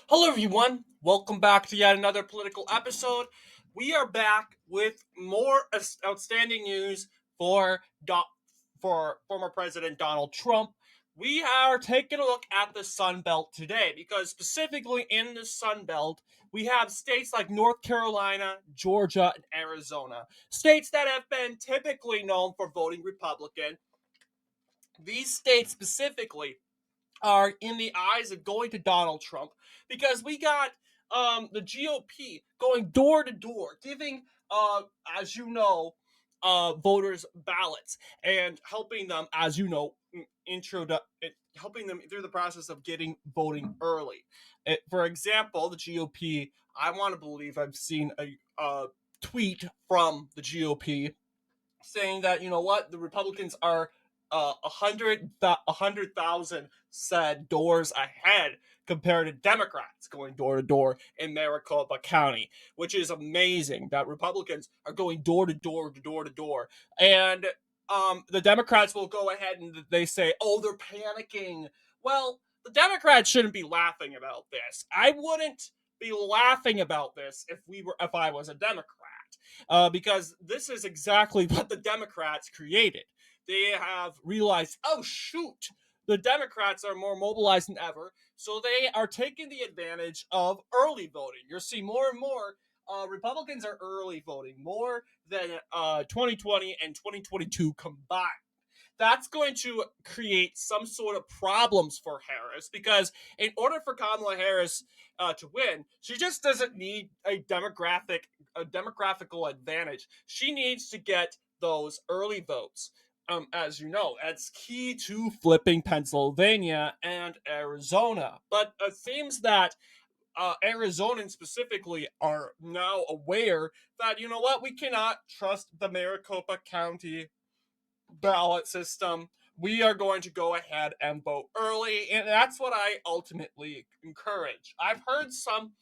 Hello, everyone. Welcome back to yet another political episode. We are back with more outstanding news for for former President Donald Trump. We are taking a look at the Sun Belt today because specifically in the Sun Belt, we have states like North Carolina, Georgia, and Arizona. States that have been typically known for voting Republican. These states specifically are in the eyes of going to Donald Trump because we got the GOP going door to door, giving, as you know, voters ballots and helping them, as you know, helping them through the process of getting voting early. For example, the GOP, I want to believe I've seen a tweet from the GOP saying that you know what the Republicans are 100,000 said doors ahead compared to Democrats going door to door in Maricopa County, which is amazing that Republicans are going door to door to door to door, and the Democrats will go ahead and they say, "Oh, they're panicking." Well, the Democrats shouldn't be laughing about this. I wouldn't be laughing about this if I was a Democrat because this is exactly what the Democrats created. They have realized, oh shoot, the Democrats are more mobilized than ever, so they are taking the advantage of early voting. You'll see more and more Republicans are early voting more than 2020 and 2022 combined. That's going to create some sort of problems for Harris because in order for Kamala Harris to win, she just doesn't need a demographical advantage. She needs to get those early votes. As you know, that's key to flipping Pennsylvania and Arizona. But it seems that Arizonans specifically are now aware that, you know what, we cannot trust the Maricopa County ballot system. We are going to go ahead and vote early, and that's what I ultimately encourage. I've heard some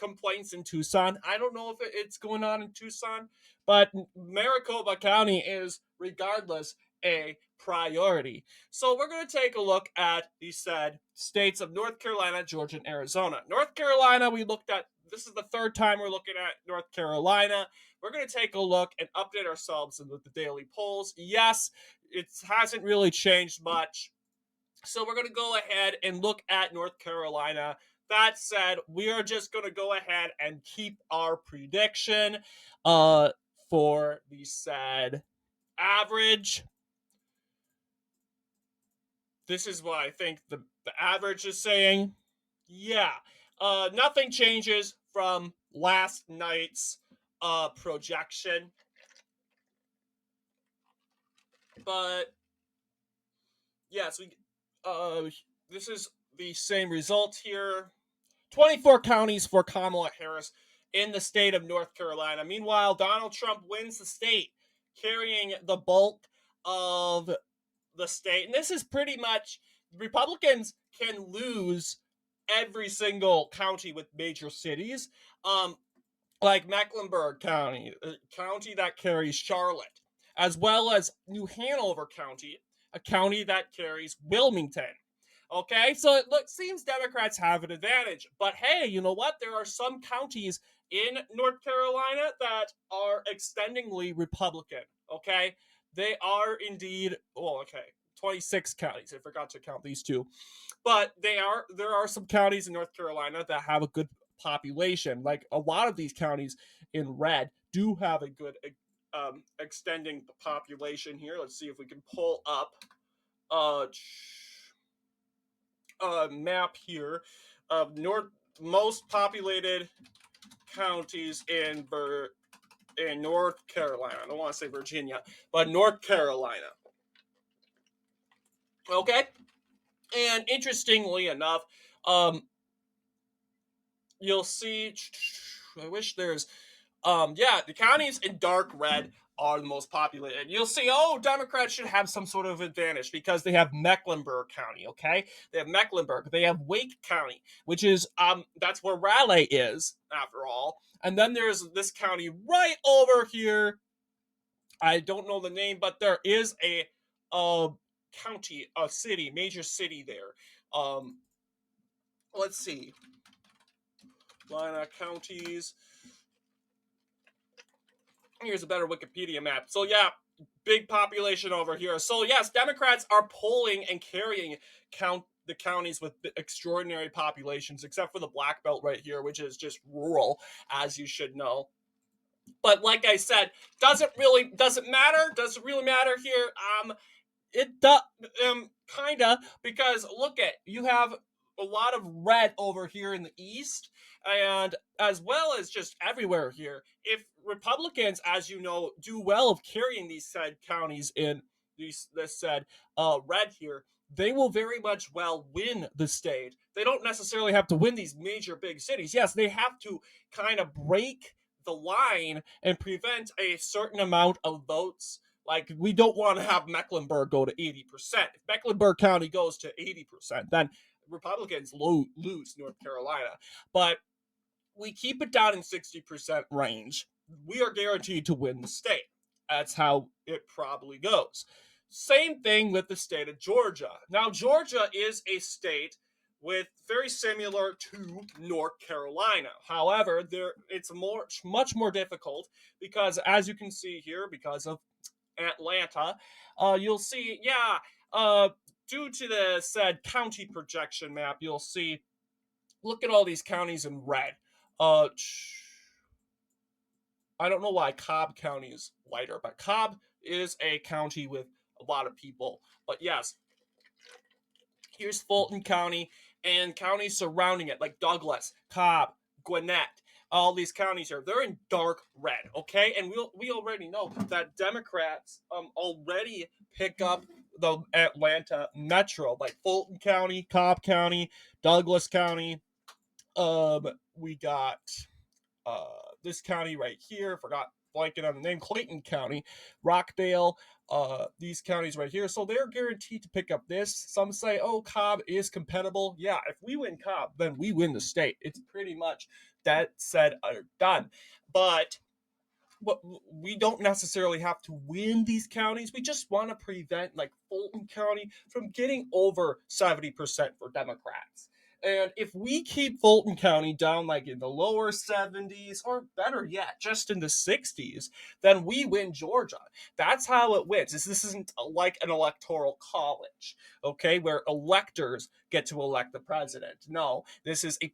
complaints in Tucson. I don't know if it's going on in Tucson, but Maricopa County is regardless a priority. So we're going to take a look at the said states of North Carolina, Georgia, and Arizona. North Carolina, we looked at. This is the third time we're looking at North Carolina. We're going to take a look and update ourselves with the daily polls. Yes, it hasn't really changed much. So we're going to go ahead and look at North Carolina. That said, we are just going to go ahead and keep our prediction uh, for the said average. This is what I think the average is saying. Yeah, nothing changes from last night's projection, but yes, we this is the same result here. 24 counties for Kamala Harris in the state of North Carolina. Meanwhile, Donald Trump wins the state, carrying the bulk of the state. And this is pretty much Republicans can lose every single county with major cities. Like Mecklenburg County, a county that carries Charlotte, as well as New Hanover County, a county that carries Wilmington. Okay, so seems Democrats have an advantage. But hey, you know what? There are some counties in North Carolina that are extendingly Republican. Okay, they are indeed. Well, okay, 26 counties. I forgot to count these two, but there are some counties in North Carolina that have a good population. Like a lot of these counties in red do have a good extending population here. Let's see if we can pull up a map here of north most populated counties in North Carolina. I don't want to say Virginia, but North Carolina. Okay, and interestingly enough, you'll see. I wish there's yeah, the counties in dark red are the most populated. You'll see, oh, Democrats should have some sort of advantage because they have Mecklenburg County, okay? They have Mecklenburg. They have Wake County, which is that's where Raleigh is, after all. And then there's this county right over here. I don't know the name, but there is a county, a city, major city there. Um let's see. Carolina counties. Here's a better Wikipedia map. So yeah, big population over here. So yes, Democrats are polling and carrying the counties with extraordinary populations, except for the Black Belt right here, which is just rural, as you should know. But like I said, doesn't really matter here. It does, kinda, because look at, you have a lot of red over here in the east, and as well as just everywhere here. If Republicans, as you know, do well of carrying these said counties in this said red here, they will very much well win the state. They don't necessarily have to win these major big cities. Yes, they have to kind of break the line and prevent a certain amount of votes. Like, we don't want to have Mecklenburg go to 80%. If Mecklenburg County goes to 80%, then Republicans lose North Carolina. But we keep it down in 60% range. We are guaranteed to win the state. That's how it probably goes. Same thing with the state of Georgia. Now, Georgia is a state with very similar to North Carolina. However, it's much more difficult because, as you can see here, because of Atlanta, you'll see, due to the said county projection map, you'll see, look at all these counties in red. Uh, I don't know why Cobb County is whiter, but Cobb is a county with a lot of people. But yes, here's Fulton County and counties surrounding it, like Douglas, Cobb, Gwinnett. All these counties here, they're in dark red, okay? And we already know that Democrats already pick up the Atlanta metro, like Fulton County, Cobb County, Douglas County. We got uh, this county right here. Forgot blanking on the name. Clayton County, Rockdale. These counties right here. So they're guaranteed to pick up this. Some say, oh, Cobb is compatible. Yeah, if we win Cobb, then we win the state. It's pretty much that said or done. But we don't necessarily have to win these counties. We just want to prevent, like, Fulton County from getting over 70% for Democrats. And if we keep Fulton County down, like, in the lower 70s, or better yet, just in the 60s, then we win Georgia. That's how it wins. This isn't like an electoral college, okay, where electors get to elect the president. No, this is a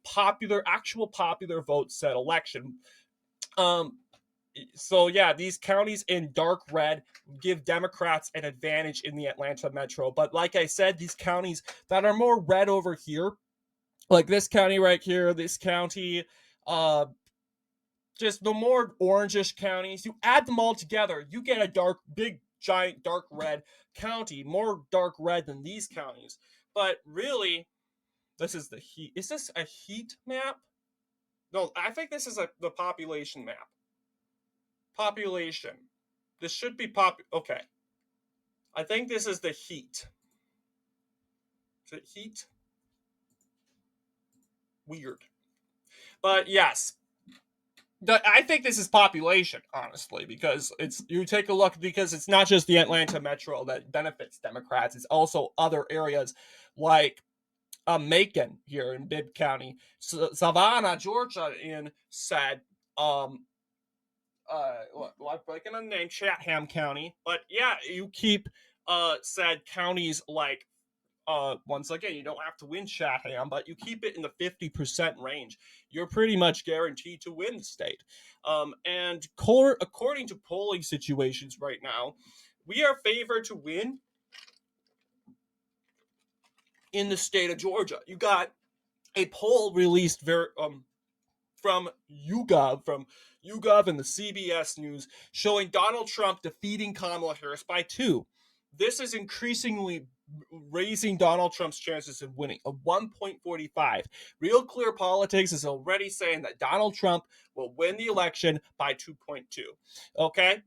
actual popular vote set election. Um, so yeah, these counties in dark red give Democrats an advantage in the Atlanta metro. But like I said, these counties that are more red over here, like this county right here, this county, uh, just the more orangish counties, you add them all together, you get a big, giant, dark red county, more dark red than these counties. But really, this is the heat. Is this a heat map? No, I think this is the population map. Population. This should be okay. I think this is the heat. Is it heat? Weird. But yes. I think this is population, honestly, because you take a look, because it's not just the Atlanta metro that benefits Democrats. It's also other areas like Macon here in Bibb County, Savannah, Georgia in said like breaking a name, Chatham County. But yeah, you keep said counties like once again, you don't have to win Chatham, but you keep it in the 50% range. You're pretty much guaranteed to win the state. And according to polling situations right now, we are favored to win in the state of Georgia. You got a poll released from YouGov and the CBS News showing Donald Trump defeating Kamala Harris by 2. This is increasingly raising Donald Trump's chances of winning, a 1.45. Real Clear Politics is already saying that Donald Trump will win the election by 2.2. Okay?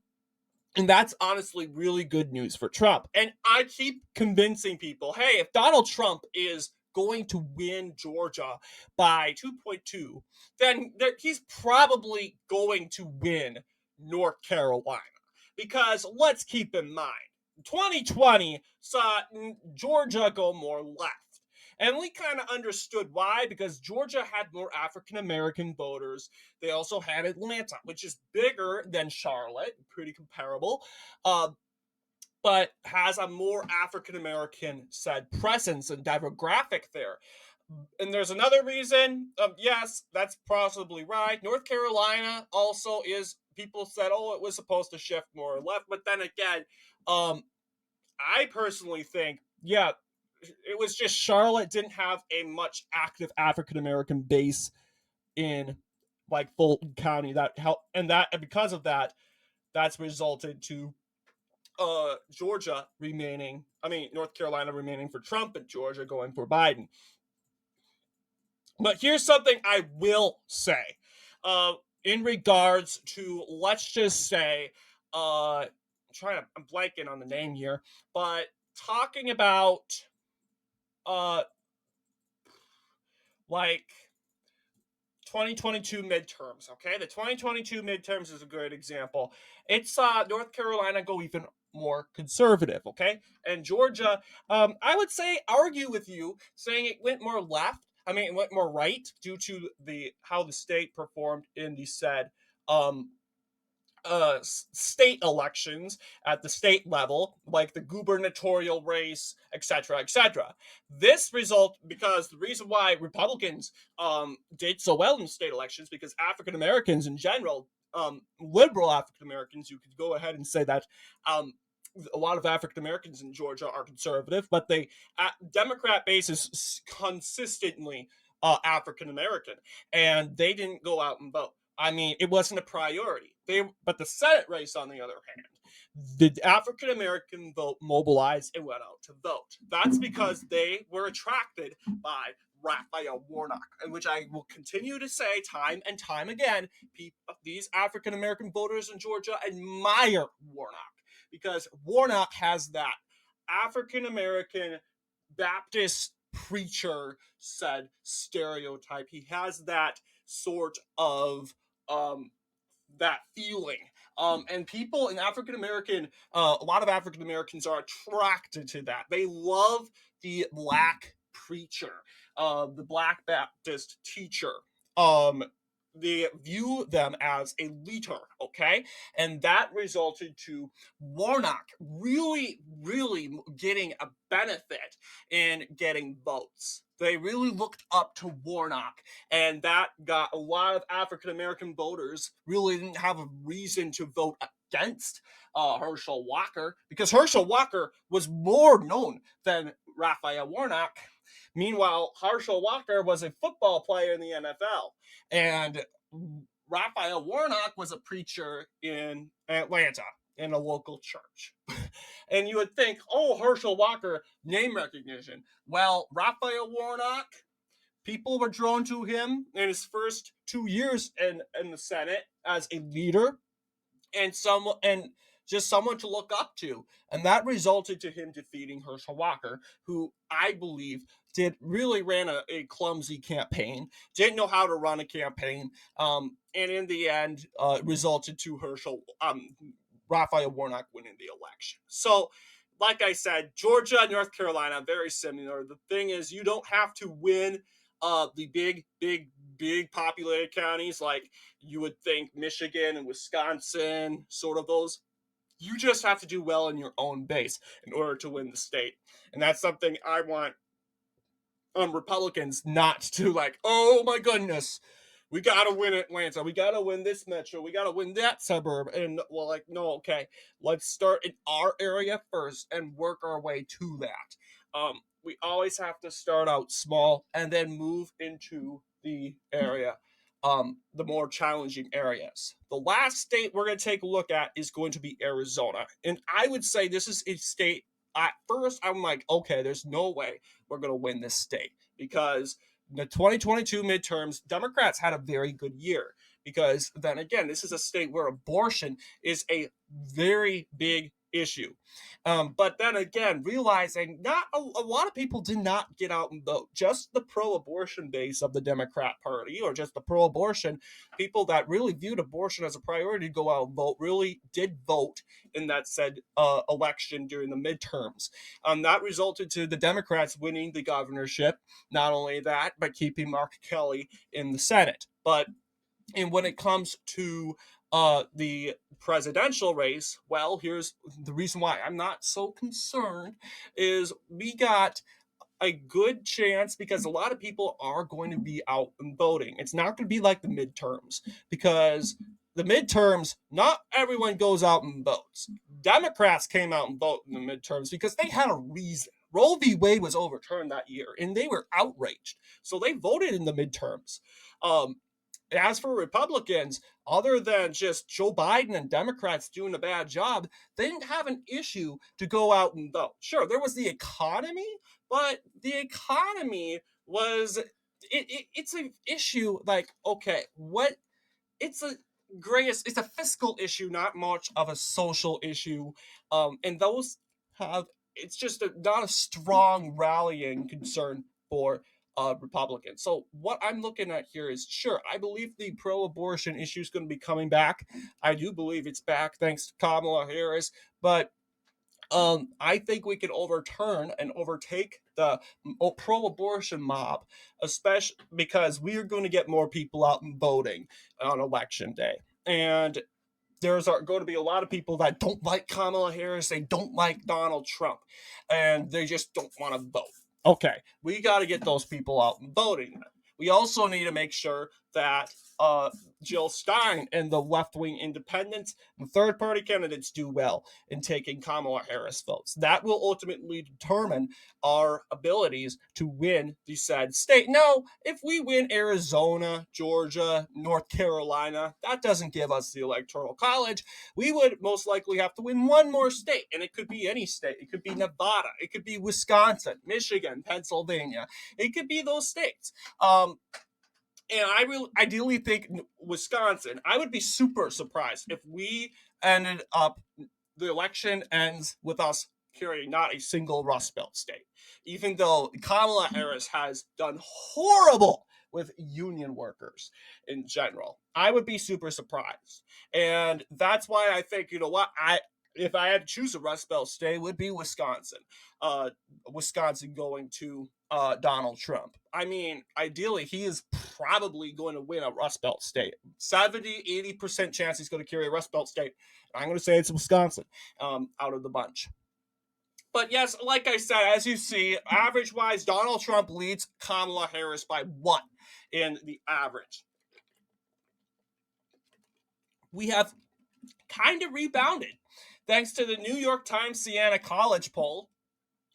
And that's honestly really good news for Trump. And I keep convincing people, hey, if Donald Trump is going to win Georgia by 2.2, then he's probably going to win North Carolina. Because let's keep in mind, 2020 saw Georgia go more left. And we kind of understood why, because Georgia had more African American voters. They also had Atlanta, which is bigger than Charlotte, pretty comparable, uh, but has a more African American said presence and demographic there. And there's another reason. Yes, that's possibly right. North Carolina also is. People said, "Oh, it was supposed to shift more left," but then again, um, I personally think, yeah, it was just Charlotte didn't have a much active African American base in like Fulton County that helped, and because of that, that's resulted to Georgia remaining. I mean, North Carolina remaining for Trump and Georgia going for Biden. But here's something I will say, uh, in regards to, let's just say, I'm blanking on the name here, but talking about uh like 2022 midterms. Okay, the 2022 midterms is a good example. It's North Carolina go even more conservative. Okay, and Georgia, I would say argue with you saying it went more left. I mean, it went more right due to the how the state performed in the said um state elections at the state level, like the gubernatorial race, etc., etc. This result because the reason why Republicans did so well in state elections because African Americans in general, liberal African Americans, you could go ahead and say that. A lot of African Americans in Georgia are conservative, but they Democrat base is consistently African American, and they didn't go out and vote. I mean, it wasn't a priority. But the Senate race, on the other hand, the African American vote mobilized and went out to vote. That's because they were attracted by Raphael Warnock, and which I will continue to say time and time again. These African American voters in Georgia admire Warnock because Warnock has that African American Baptist preacher said stereotype. He has that sort of that feeling. And people in African American, a lot of African Americans are attracted to that. They love the black preacher, the black Baptist teacher. Um, they view them as a leader, okay? And that resulted to Warnock really getting a benefit in getting votes. They really looked up to Warnock, and that got a lot of African American voters really didn't have a reason to vote against Herschel Walker because Herschel Walker was more known than Raphael Warnock. Meanwhile, Herschel Walker was a football player in the NFL, and Raphael Warnock was a preacher in Atlanta in a local church. And you would think, oh, Herschel Walker, name recognition. Well, Raphael Warnock, people were drawn to him in his first 2 years in the Senate as a leader and just someone to look up to. And that resulted to him defeating Herschel Walker, who I believe ran a clumsy campaign, didn't know how to run a campaign, and in the end resulted to Raphael Warnock winning the election. So like I said, Georgia and North Carolina, very similar. The thing is, you don't have to win the big populated counties like you would think Michigan and Wisconsin, sort of those. You just have to do well in your own base in order to win the state. And that's something I want Republicans not to like, oh my goodness, we got to win Atlanta. We got to win this metro. We got to win that suburb. And well, like, no, okay, let's start in our area first and work our way to that. We always have to start out small and then move into the area, the more challenging areas. The last state we're going to take a look at is going to be Arizona. And I would say this is a state, at first, I'm like, okay, there's no way we're going to win this state because the 2022 midterms, Democrats had a very good year because then again, this is a state where abortion is a very big issue. But then again, realizing not a lot of people did not get out and vote. Just the pro-abortion base of the Democrat Party, or just the pro-abortion people that really viewed abortion as a priority to go out and vote, really did vote in that said election during the midterms. That resulted to the Democrats winning the governorship. Not only that, but keeping Mark Kelly in the Senate. And when it comes to the presidential race, well, here's the reason why I'm not so concerned is we got a good chance because a lot of people are going to be out and voting. It's not going to be like the midterms because the midterms, not everyone goes out and votes. Democrats came out and voted in the midterms because they had a reason. Roe v. Wade was overturned that year and they were outraged. So they voted in the midterms. As for Republicans, other than just Joe Biden and Democrats doing a bad job, they didn't have an issue to go out and vote. Sure, there was the economy, but the economy was it's an issue like, okay, what it's a it's a fiscal issue, not much of a social issue. And those have it's just not a strong rallying concern for Republicans. So what I'm looking at here is sure, I believe the pro-abortion issue is going to be coming back. I do believe it's back thanks to Kamala Harris, but I think we can overturn and overtake the pro-abortion mob, especially because we are going to get more people out and voting on election day. And there's going to be a lot of people that don't like Kamala Harris, they don't like Donald Trump, and they just don't want to vote. Okay, we got to get those people out and voting. We also need to make sure that Jill Stein and the left-wing independents and third-party candidates do well in taking Kamala Harris votes. That will ultimately determine our abilities to win the said state. Now, if we win Arizona, Georgia, North Carolina, that doesn't give us the Electoral College. We would most likely have to win one more state, and it could be any state. It could be Nevada. It could be Wisconsin, Michigan, Pennsylvania. It could be those states. And I really ideally think Wisconsin. I would be super surprised if we ended up the election ends with us carrying not a single Rust Belt state, even though Kamala Harris has done horrible with union workers in general. I would be super surprised, and that's why I think if I had to choose a Rust Belt state, it would be Wisconsin. Wisconsin going to Donald Trump. I mean, ideally, he is probably going to win a Rust Belt state. 70-80% chance he's going to carry a Rust Belt state. I'm going to say it's Wisconsin out of the bunch. But yes, like I said, as you see, average-wise, Donald Trump leads Kamala Harris by 1 in the average. We have kind of rebounded thanks to the New York Times Siena College poll,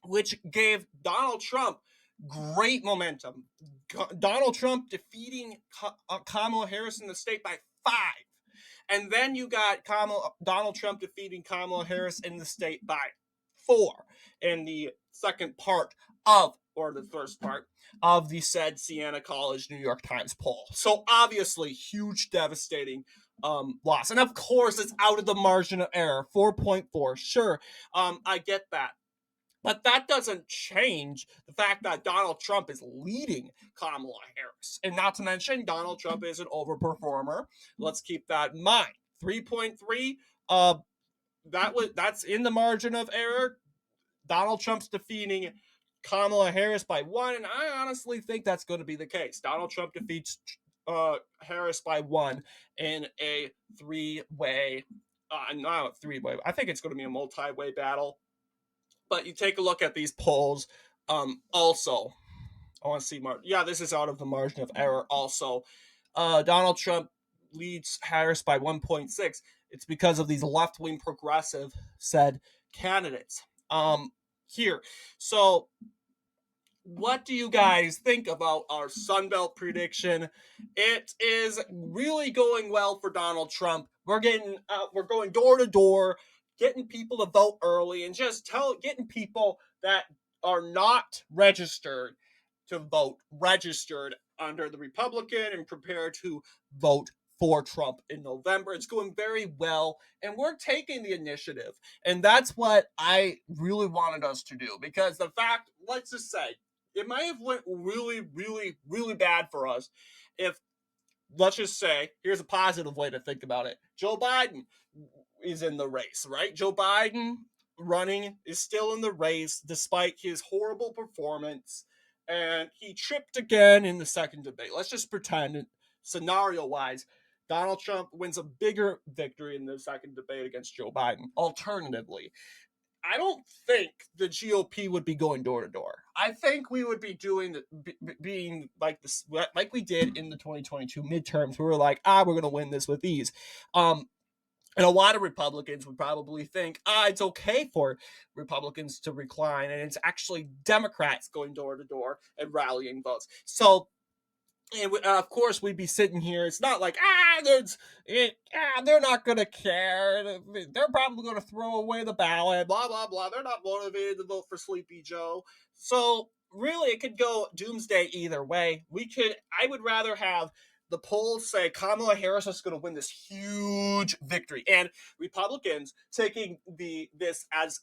which gave Donald Trump great momentum. Donald Trump defeating Kamala Harris in the state by 5. And then you got Donald Trump defeating Kamala Harris in the state by 4 in the second part of, or the first part of the said Siena College New York Times poll. So obviously, huge, devastating loss. And of course, it's out of the margin of error, 4.4. Sure, I get that. But that doesn't change the fact that Donald Trump is leading Kamala Harris. And not to mention, Donald Trump is an overperformer. Let's keep that in mind. 3.3, that's in the margin of error. Donald Trump's defeating Kamala Harris by 1, and I honestly think that's going to be the case. Donald Trump defeats Harris by 1 in a 3-way, not a 3-way, I think it's going to be a multi-way battle. But you take a look at these polls. Also, I want to see this is out of the margin of error. Also, Donald Trump leads Harris by 1.6. It's because of these left-wing progressive said candidates. Here, so what do you guys think about our Sun Belt prediction? It is really going well for Donald Trump. We're going door to door, getting people to vote early, and just getting people that are not registered to vote registered under the Republican and prepared to vote for Trump in November. It's going very well, and we're taking the initiative. And that's what I really wanted us to do, because the fact, let's just say, it might have went really, really, really bad for us if, let's just say, here's a positive way to think about it. Joe Biden is in the race, right? Joe Biden running is still in the race despite his horrible performance. And he tripped again in the second debate. Let's just pretend, scenario wise, Donald Trump wins a bigger victory in the second debate against Joe Biden. Alternatively, I don't think the GOP would be going door to door. I think we would be being like this, like we did in the 2022 midterms. We were like, we're going to win this with ease. And a lot of Republicans would probably think, it's okay for Republicans to recline, and it's actually Democrats going door to door and rallying votes. So, and of course, we'd be sitting here. It's not like they're not gonna care. They're probably gonna throw away the ballot. Blah blah blah. They're not motivated to vote for Sleepy Joe. So really, it could go doomsday either way. I would rather have the polls say Kamala Harris is going to win this huge victory, and Republicans taking this as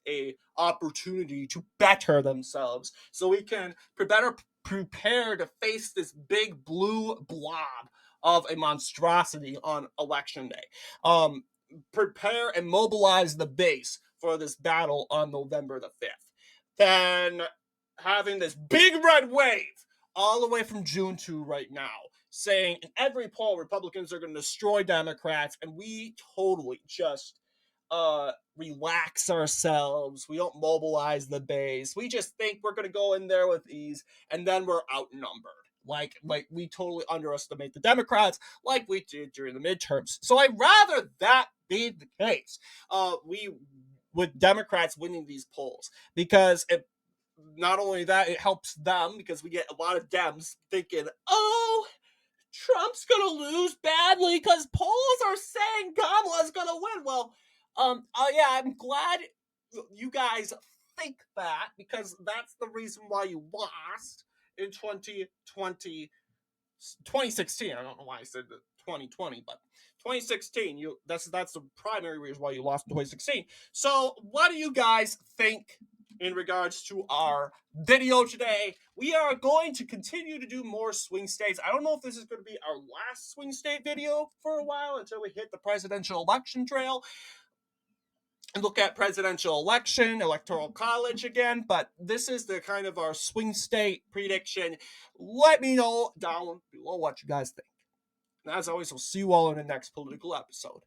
a opportunity to better themselves, so we can better prepare to face this big blue blob of a monstrosity on election day. Prepare and mobilize the base for this battle on November the 5th. Then having this big red wave all the way from June to right now, saying in every poll Republicans are going to destroy Democrats, and we totally just relax ourselves. We don't mobilize the base. We just think we're going to go in there with ease, and then we're outnumbered. Like we totally underestimate the Democrats, like we did during the midterms. So I'd rather that be the case. With Democrats winning these polls, because not only that, it helps them, because we get a lot of Dems thinking, Trump's gonna lose badly because polls are saying Kamala's gonna win. Well, yeah, I'm glad you guys think that, because that's the reason why you lost in 2016. I don't know why I said 2020, but 2016. That's the primary reason why you lost in 2016. So, what do you guys think in regards to our video today? We are going to continue to do more swing states. I don't know if this is going to be our last swing state video for a while, until we hit the presidential election trail and look at presidential election, electoral college again. But this is the kind of our swing state prediction. Let me know down below what you guys think. And as always, we'll see you all in the next political episode.